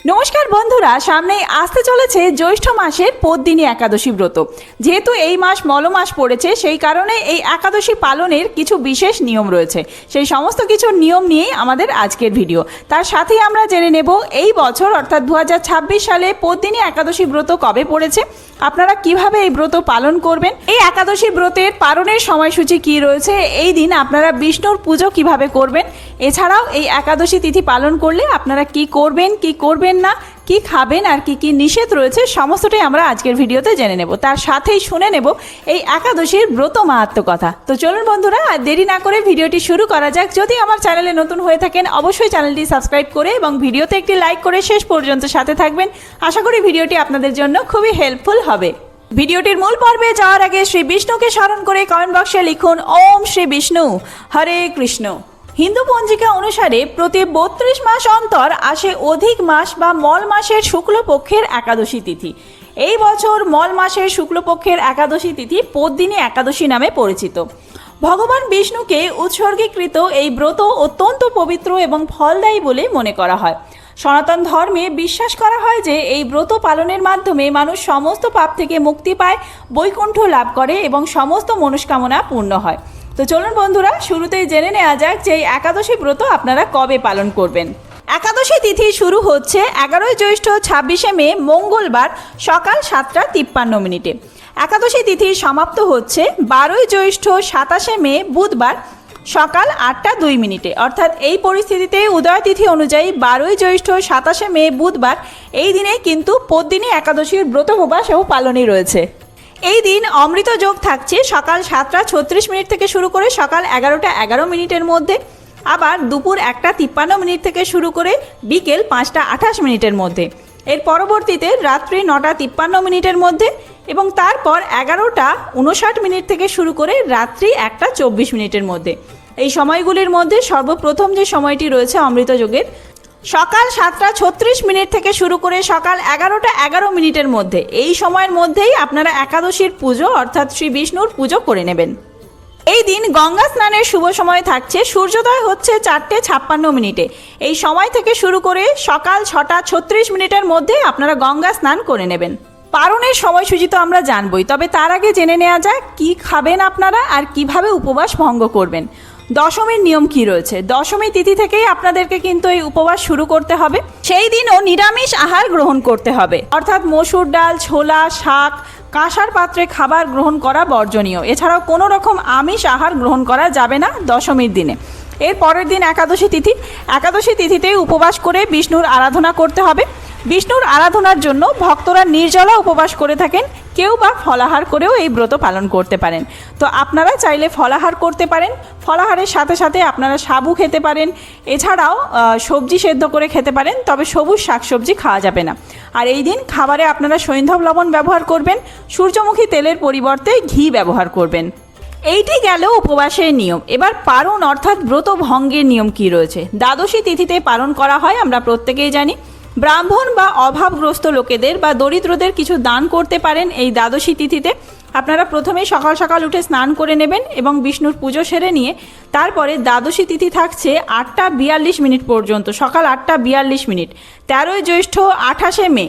নমস্কার বন্ধুরা, সামনেই আসতে চলেছে জ্যৈষ্ঠ মাসের পদ্মিনী একাদশী ব্রত। যেহেতু এই মাস মলমাস পড়েছে, সেই কারণে এই একাদশী পালনের কিছু বিশেষ নিয়ম রয়েছে। সেই সমস্ত কিছু নিয়ম নিয়েই আমাদের আজকের ভিডিও। তার সাথেই আমরা জেনে নেব এই বছর অর্থাৎ 2026 সালে পদ্মিনী একাদশী ব্রত কবে পড়েছে, আপনারা কিভাবে এই ব্রত পালন করবেন, এই একাদশী ব্রতের পালনের সময়সূচি কি রয়েছে, এই দিন আপনারা বিষ্ণুর পুজো কিভাবে করবেন, এছাড়াও এই একাদশী তিথি পালন করলে আপনারা কি করবেন কি করবেন না, কি খাবেন আর কি কি নিষেধ রয়েছে, সমস্তটাই আমরা আজকের ভিডিওতে জেনে নেব। তার সাথেই শুনে নেব এই একাদশীর ব্রত মাহাত্ম্য কথা। তো চলুন বন্ধুরা, আর দেরি না করে ভিডিওটি শুরু করা যাক। যদি আমার চ্যানেলে নতুন হয়ে থাকেন অবশ্যই চ্যানেলটি সাবস্ক্রাইব করে এবং ভিডিওতে একটি লাইক করে শেষ পর্যন্ত সাথে থাকবেন। আশা করি ভিডিওটি আপনাদের জন্য খুবই হেল্পফুল হবে। ভিডিওটির মূল পর্বে যাওয়ার আগে শ্রী বিষ্ণুকে স্মরণ করে কমেন্ট বক্সে লিখুন ওম শ্রী বিষ্ণু হরে কৃষ্ণ। হিন্দু পঞ্জিকা অনুসারে প্রতি 32 মাস অন্তর আসে অধিক মাস বা মল মাসের শুক্লপক্ষের একাদশী তিথি। এই বছর মল মাসের শুক্লপক্ষের একাদশী তিথি পদ্মিনী একাদশী নামে পরিচিত। ভগবান বিষ্ণুকে উৎসর্গীকৃত এই ব্রত অত্যন্ত পবিত্র এবং ফলদায়ী বলে মনে করা হয়। সনাতন ধর্মে বিশ্বাস করা হয় যে এই ব্রত পালনের মাধ্যমে মানুষ সমস্ত পাপ থেকে মুক্তি পায়, বৈকুণ্ঠ লাভ করে এবং সমস্ত মনস্কামনা পূর্ণ হয়। তো চলুন বন্ধুরা, শুরুতেই জেনে নেওয়া যাক যে এই একাদশী ব্রত আপনারা কবে পালন করবেন। একাদশী তিথি শুরু হচ্ছে 11 জ্যৈষ্ঠ 26 মে মঙ্গলবার সকাল 7:53। একাদশী তিথি সমাপ্ত হচ্ছে 12 জ্যৈষ্ঠ 27 মে বুধবার সকাল 8:02। অর্থাৎ এই পরিস্থিতিতে উদয় তিথি অনুযায়ী 12 জ্যৈষ্ঠ 27 মে বুধবার এই দিনেই কিন্তু পদ্মিনী একাদশীর ব্রত উপবাস ও পালনই রয়েছে। এই দিন অমৃত যোগ থাকছে সকাল 7:36 থেকে শুরু করে সকাল 11:11 মধ্যে, আবার দুপুর 1:53 থেকে শুরু করে বিকেল 5:28 মধ্যে, এর পরবর্তীতে রাত্রি 9:53 মধ্যে এবং তারপর 11:59 থেকে শুরু করে রাত্রি 1:24 মধ্যে। এই সময়গুলির মধ্যে সর্বপ্রথম যে সময়টি রয়েছে অমৃত যোগের, সকাল 7:36 থেকে শুরু করে সকাল 11:11 মধ্যে, এই সময়ের মধ্যেই আপনারা একাদশীর পুজো অর্থাৎ শ্রী বিষ্ণুর পুজো করে নেবেন। এই দিন গঙ্গা স্নানের শুভ সময় থাকছে, সূর্যোদয় হচ্ছে 4:56। এই সময় থেকে শুরু করে সকাল 6:36 মধ্যে আপনারা গঙ্গা স্নান করে নেবেন। পালনের সময়সূচি তো আমরা জানবই, তবে তার আগে জেনে নেওয়া যাক কি খাবেন আপনারা আর কিভাবে উপবাস ভঙ্গ করবেন। দশমীর নিয়ম কি রয়েছে। দশমী তিথি থেকেই আপনাদেরকে কিন্তু এই উপবাস শুরু করতে হবে। সেই দিনও নিরামিষ আহার গ্রহণ করতে হবে, অর্থাৎ মসুর ডাল, ছোলা, শাক, কাঁসার পাত্রে খাবার গ্রহণ করা বর্জনীয়। এছাড়াও কোনো রকম আমিষ আহার গ্রহণ করা যাবে না দশমীর দিনে। এর পরের দিন একাদশী তিথি। একাদশী তিথিতেই উপবাস করে বিষ্ণুর আরাধনা করতে হবে। বিষ্ণুর আরাধনার জন্য ভক্তরা নির্জলা উপবাস করে থাকেন, কেউ বা ফলাহার করেও এই ব্রত পালন করতে পারেন। তো আপনারা চাইলে ফলাহার করতে পারেন, ফলাহারের সাথে সাথে আপনারা সাবু খেতে পারেন, এছাড়াও সবজি সেদ্ধ করে খেতে পারেন, তবে সবুজ শাকসবজি খাওয়া যাবে না। আর এই দিন খাবারে আপনারা সৈন্ধব লবণ ব্যবহার করবেন, সূর্যমুখী তেলের পরিবর্তে ঘি ব্যবহার করবেন। এইটি গেল উপবাসের নিয়ম। এবার পারণ অর্থাৎ ব্রত ভঙ্গের নিয়ম কি রয়েছে। দ্বাদশী তিথিতে পালন করা হয়, আমরা প্রত্যেকেই জানি। ব্রাহ্মণ বা অভাবগ্রস্ত লোকেদের বা দরিদ্রদের কিছু দান করতে পারেন এই দ্বাদশী তিথিতে। আপনারা প্রথমেই সকাল সকাল উঠে স্নান করে নেবেন এবং বিষ্ণুর পুজো সেরে নিয়ে তারপরে দ্বাদশী তিথি থাকছে 8:42 পর্যন্ত, সকাল 8:42। 13 জ্যৈষ্ঠ 28 মে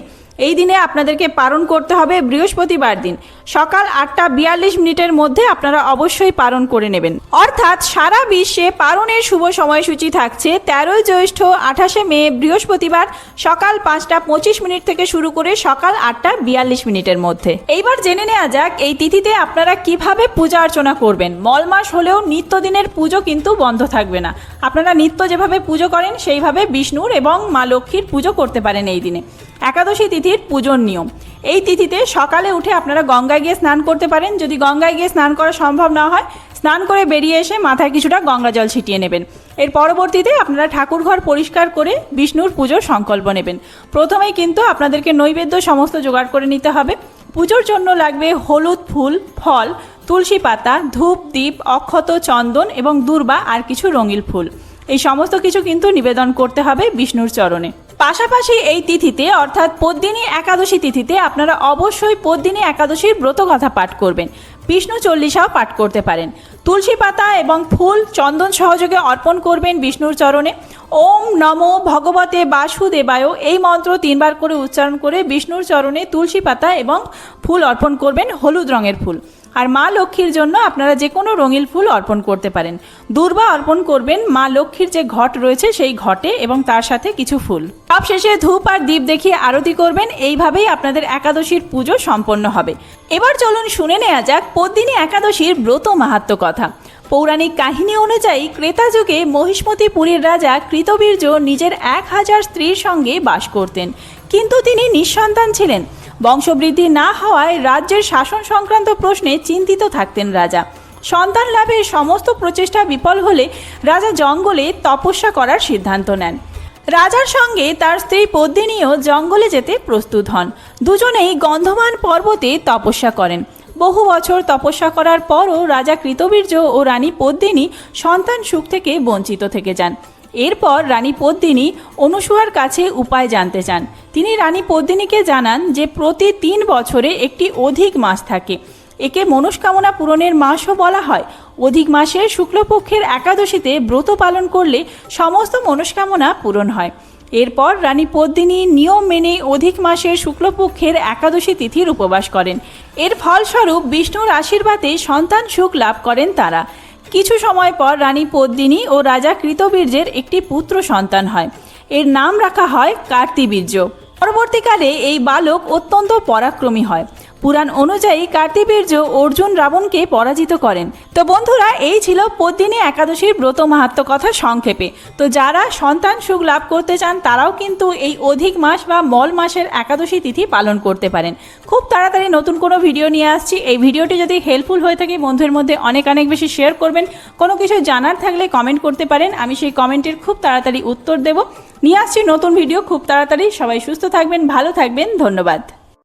এই দিনে আপনাদেরকে পালন করতে হবে বৃহস্পতিবার দিন সকাল 8:42 মধ্যে আপনারা অবশ্যই পালন করে নেবেন। অর্থাৎ সারা বিশ্বে পালনের শুভ সময়সূচি থাকছে 13 জ্যৈষ্ঠ 28 মে বৃহস্পতিবার সকাল 5:25 থেকে শুরু করে সকাল 8:42 মধ্যে। এইবার জেনে নেওয়া যাক এই তিথিতে আপনারা কিভাবে পূজা অর্চনা করবেন। মল মাস হলেও নিত্যদিনের পুজো কিন্তু বন্ধ থাকবে না। আপনারা নিত্য যেভাবে পুজো করেন সেইভাবে বিষ্ণুর এবং মা লক্ষ্মীর পুজো করতে পারেন এই দিনে। একাদশী তিথির পুজোর নিয়ম। এই তিথিতে সকালে উঠে আপনারা গঙ্গায় গিয়ে স্নান করতে পারেন। যদি গঙ্গায় গিয়ে স্নান করা সম্ভব না হয়, স্নান করে বেরিয়ে এসে মাথায় কিছুটা গঙ্গা জল ছিটিয়ে নেবেন। এর পরবর্তীতে আপনারা ঠাকুর ঘর পরিষ্কার করে বিষ্ণুর পুজোর সংকল্প নেবেন। প্রথমেই কিন্তু আপনাদেরকে নৈবেদ্য সমস্ত জোগাড় করে নিতে হবে। পুজোর জন্য লাগবে হলুদ ফুল, ফল, তুলসী পাতা, ধূপ, দীপ, অক্ষত, চন্দন এবং দূর্বা আর কিছু রঙিন ফুল। এই সমস্ত কিছু কিন্তু নিবেদন করতে হবে বিষ্ণুর চরণে। পাশাপাশি এই তিথিতে অর্থাৎ পদ্মিনী একাদশী তিথিতে আপনারা অবশ্যই পদ্মিনী একাদশীর ব্রতকথা পাঠ করবেন। বিষ্ণু চল্লিশাও পাঠ করতে পারেন। তুলসী পাতা এবং ফুল চন্দন সহযোগে অর্পণ করবেন বিষ্ণুর চরণে। ওম নমো ভগবতে বাসুদেবায় এই মন্ত্র 3 বার করে উচ্চারণ করে বিষ্ণুর চরণে তুলসী পাতা এবং ফুল অর্পণ করবেন, হলুদ রঙের ফুল। আর মা লক্ষ্মীর জন্য আপনারা যে কোনো রঙিন ফুল অর্পণ করতে পারেন। দূর্বা অর্পণ করবেন মা লক্ষ্মীর যে ঘট রয়েছে সেই ঘটে এবং তার সাথে কিছু ফুল। সব শেষে ধূপ আর দীপ দেখিয়ে আরতি করবেন। এইভাবেই আপনাদের একাদশীর পুজো সম্পন্ন হবে। এবার চলুন শুনে নেওয়া যাক পদ্মিনী একাদশীর ব্রত মাহাত্ম্য কথা। পৌরাণিক কাহিনী অনুযায়ী ক্রেতা যুগে মহিষ্মতিপুরীর রাজা কৃতবীর্য নিজের 1000 স্ত্রীর সঙ্গে বাস করতেন, কিন্তু তিনি নিঃসন্তান ছিলেন। বংশবৃদ্ধি না হওয়ায় রাজ্যের শাসন সংক্রান্ত প্রশ্নে চিন্তিত থাকতেন রাজা। সন্তান লাভের সমস্ত প্রচেষ্টা বিফল হলে রাজা জঙ্গলে তপস্যা করার সিদ্ধান্ত নেন। রাজার সঙ্গে তার স্ত্রী পদ্মিনীও জঙ্গলে যেতে প্রস্তুত হন। দুজনেই গন্ধমান পর্বতে তপস্যা করেন। বহু বছর তপস্যা করার পরও রাজা কৃতবীর্য ও রানী পদ্মিনী সন্তান সুখ থেকে বঞ্চিত থেকে যান। এরপর রানী পদ্মিনী অনুসূয়ার কাছে উপায় জানতে চান। তিনি রানী পদ্মিনীকে জানান যে প্রতি 3 বছরে একটি অধিক মাস থাকে, একে মনস্কামনা পূরণের মাসও বলা হয়। অধিক মাসের শুক্লপক্ষের একাদশীতে ব্রত পালন করলে সমস্ত মনস্কামনা পূরণ হয়। এরপর রানী পদ্মিনী নিয়ম মেনে অধিক মাসের শুক্লপক্ষের একাদশী তিথির উপবাস করেন। এর ফলস্বরূপ বিষ্ণুর আশীর্বাদে সন্তান সুখ লাভ করেন তারা। কিছু সময় পর রানী পদ্মিনী ও রাজা কৃতবীর্যের একটি পুত্র সন্তান হয়। এর নাম রাখা হয় কার্তিবীর্য। পরবর্তীকালে এই বালক অত্যন্ত পরাক্রমী হয়। পুরাণ অনুযায়ী কার্তিবীর্য অর্জুন রাবণকে পরাজিত করেন। তো বন্ধুরা, এই ছিল পদ্মিনী একাদশীর ব্রত মাহাত্ম্য কথা সংক্ষেপে। তো যারা সন্তান সুখ লাভ করতে চান তারাও কিন্তু এই অধিক মাস বা মল মাসের একাদশী তিথি পালন করতে পারেন। খুব তাড়াতাড়ি নতুন কোনো ভিডিও নিয়ে আসছি। এই ভিডিওটি যদি হেল্পফুল হয়ে থাকে বন্ধুদের মধ্যে অনেক বেশি শেয়ার করবেন। কোনো কিছু জানার থাকলে কমেন্ট করতে পারেন, আমি সেই কমেন্টের খুব তাড়াতাড়ি উত্তর দেব। নিয়ে আসছি নতুন ভিডিও খুব তাড়াতাড়ি। সবাই সুস্থ থাকবেন, ভালো থাকবেন, ধন্যবাদ।